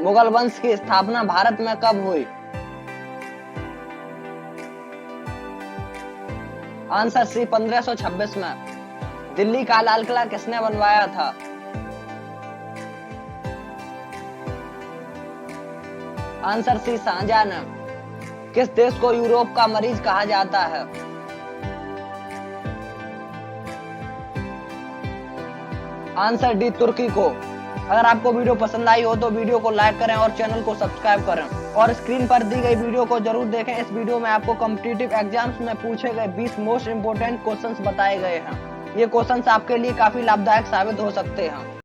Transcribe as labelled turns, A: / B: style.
A: मुगल वंश की स्थापना भारत में कब हुई? आंसर सी 1526 में। दिल्ली का लाल किला किसने बनवाया था? आंसर सी शाहजहां ने। किस देश को यूरोप का मरीज कहा जाता है? आंसर डी तुर्की को। अगर आपको वीडियो पसंद आई हो तो वीडियो को लाइक करें और चैनल को सब्सक्राइब करें और स्क्रीन पर दी गई वीडियो को जरूर देखें। इस वीडियो में आपको कॉम्पिटिटिव एग्जाम्स में पूछे गए 20 मोस्ट इंपोर्टेंट क्वेश्चंस बताए गए हैं। ये क्वेश्चंस आपके लिए काफी लाभदायक साबित हो सकते हैं।